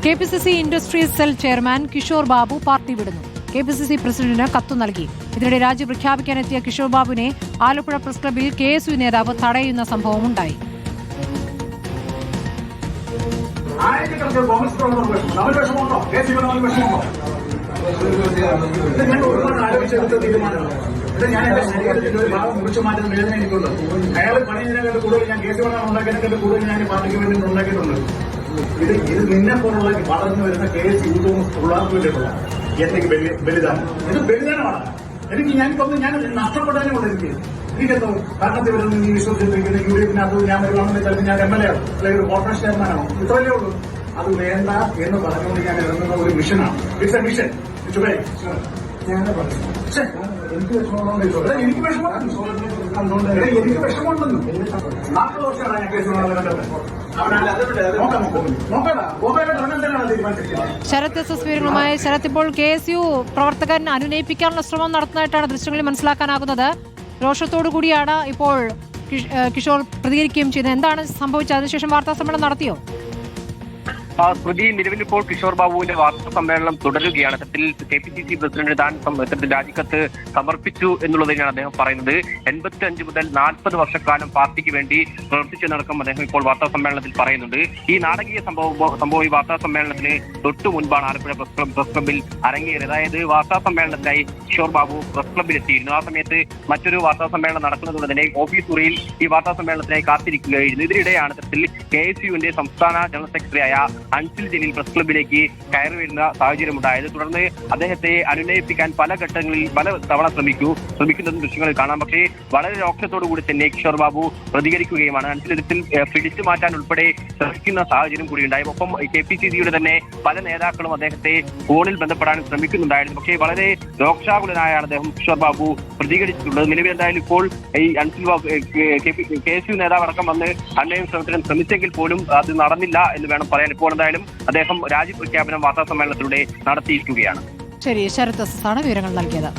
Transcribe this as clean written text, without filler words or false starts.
KPCC industries cell chairman Kishore Babu party വിടുന്നു. KPCC പ്രസിഡന്റിന് കത്ത് നൽകി. ഇതിനിടെ രാജി പ്രഖ്യാപിക്കാനെത്തിയ കിഷോർ ബാബുവിനെ ആലപ്പുഴ പ്രസ് ക്ലബിൽ KSU നേതാവ് തടയുന്ന സംഭവമുണ്ടായി. ഞാൻ എന്റെ ശരീരത്തിന്റെ ഒരു ഭാഗം മുറിച്ചു മാറ്റുന്ന വേദന എനിക്കുണ്ട്. അയാൾ പണിതിനേക്കാൾ കൂടുതൽ ഞാൻ കേസ് ഉണ്ടാക്കിയതിനേക്കാൾ കൂടുതൽ ഞാൻ പാർട്ടിക്ക് വേണ്ടി ഉണ്ടാക്കിയിട്ടുണ്ട്. ഇത് നിന്നെ പോലുള്ള വളർന്നു വരുന്ന കേസ് യൂത്തും പിള്ളേർക്ക് വേണ്ടിയിട്ടുള്ള എന്തെങ്കിലും ബലിദാനം. ഇത് ബലിദാനമാണ്. ഞാനിപ്പം ഞാൻ നഷ്ടപ്പെട്ടതിനുണ്ട്. എനിക്കെന്തോ ഭരണത്തിൽ വരുന്ന നീ വിശ്വസിച്ചിരിക്കുന്ന UDF-നകത്ത് ഞാൻ വരുവാണെന്ന് ചിലപ്പോൾ ഞാൻ MLA ആവും, അല്ലെങ്കിൽ ഒരു കോർപ്പറേഷൻ ചെയർമാനാണോ, ഇത്രയല്ലേ ഉള്ളൂ. അത് വേണ്ട എന്ന് പറഞ്ഞുകൊണ്ട് ഞാൻ ഇറങ്ങുന്ന ഒരു മിഷനാണ്. It's A mission. ഞാൻ പറഞ്ഞു എനിക്ക് വിഷമമുണ്ടെന്ന്. എനിക്ക് വിഷമമുണ്ടെന്ന് 40 വർഷമാണ് ഞാൻ കേസ് ശരത് വിവരങ്ങളുമായി. ശരത്, ഇപ്പോൾ KSU പ്രവർത്തകൻ അനുനയിപ്പിക്കാനുള്ള ശ്രമം നടത്തുന്നതായിട്ടാണ് ദൃശ്യങ്ങളിൽ മനസ്സിലാക്കാനാകുന്നത്. രോഷത്തോടു കൂടിയാണ് ഇപ്പോൾ കിഷോർ പ്രതികരിക്കുകയും ചെയ്യുന്നത്. എന്താണ് സംഭവിച്ചത്? അതിനുശേഷം വാർത്താ സമ്മേളനം നടത്തിയോ? സ്മൃതി, നിലവിലിപ്പോൾ കിഷോർ ബാബുവിന്റെ വാർത്താ സമ്മേളനം തുടരുകയാണ്. സത്യത്തിൽ KPCC പ്രസിഡന്റ് താൻ രാജിക്കത്ത് സമർപ്പിച്ചു എന്നുള്ളത് തന്നെയാണ് അദ്ദേഹം പറയുന്നത്. 85 മുതൽ 40 വർഷക്കാലം പാർട്ടിക്ക് വേണ്ടി പ്രവർത്തിച്ചെന്നടക്കം അദ്ദേഹം ഇപ്പോൾ വാർത്താ സമ്മേളനത്തിൽ പറയുന്നുണ്ട്. ഈ നാടകീയ സംഭവം ഈ വാർത്താ സമ്മേളനത്തിന് തൊട്ടു മുൻപാണ് ആലപ്പുഴ പ്രസ് ക്ലബിൽ അരങ്ങേറിയത്. അതായത് വാർത്താ സമ്മേളനത്തിനായി കിഷോർ ബാബു പ്രസ് ക്ലബിൽ എത്തിയിരുന്നു. ആ സമയത്ത് മറ്റൊരു വാർത്താ സമ്മേളനം നടക്കുന്നതുകൊണ്ട് തന്നെ ഓഫീസ് മുറിയിൽ ഈ വാർത്താ സമ്മേളനത്തിനായി കാത്തിരിക്കുകയായിരുന്നു. ഇതിനിടെയാണ് സത്യത്തിൽ KSUവിന്റെ സംസ്ഥാന ജനറൽ സെക്രട്ടറിയായ അൻസിൽ ജലീൽ പ്രസ് ക്ലബിലേക്ക് കയറി വരുന്ന സാഹചര്യമുണ്ടായത്. തുടർന്ന് അദ്ദേഹത്തെ അനുനയിപ്പിക്കാൻ പല ഘട്ടങ്ങളിൽ പല തവണ ശ്രമിക്കുന്നതും ദൃശ്യങ്ങളിൽ കാണാം. പക്ഷേ വളരെ രോക്ഷത്തോടു കൂടി തന്നെ കിഷോർ ബാബു പ്രതികരിക്കുകയുമാണ്. അൻസിൽ പിടിച്ചു മാറ്റാൻ ഉൾപ്പെടെ ശ്രമിക്കുന്ന സാഹചര്യം കൂടിയുണ്ടായി. ഒപ്പം KPCCയുടെ തന്നെ പല നേതാക്കളും അദ്ദേഹത്തെ ഫോണിൽ ബന്ധപ്പെടാൻ ശ്രമിക്കുന്നുണ്ടായിരുന്നു. പക്ഷേ വളരെ രോക്ഷാകുലനായാണ് അദ്ദേഹം കിഷോർ ബാബു പ്രതികരിച്ചിട്ടുള്ളത്. നിലവിൽ എന്തായാലും ഇപ്പോൾ ഈ അൻസിൽ KSU നേതാവ് അടക്കം വന്ന് അന്വയം ശ്രമിച്ചെങ്കിൽ പോലും അത് നടന്നില്ല എന്ന് വേണം പറയാൻ. ഇപ്പോൾ എന്തായാലും അദ്ദേഹം രാജി പ്രഖ്യാപനം വാർത്താ സമ്മേളനത്തിലൂടെ നടത്തിയിരിക്കുകയാണ്. ശരി, ശരത് ആണ് വിവരങ്ങൾ നൽകിയത്.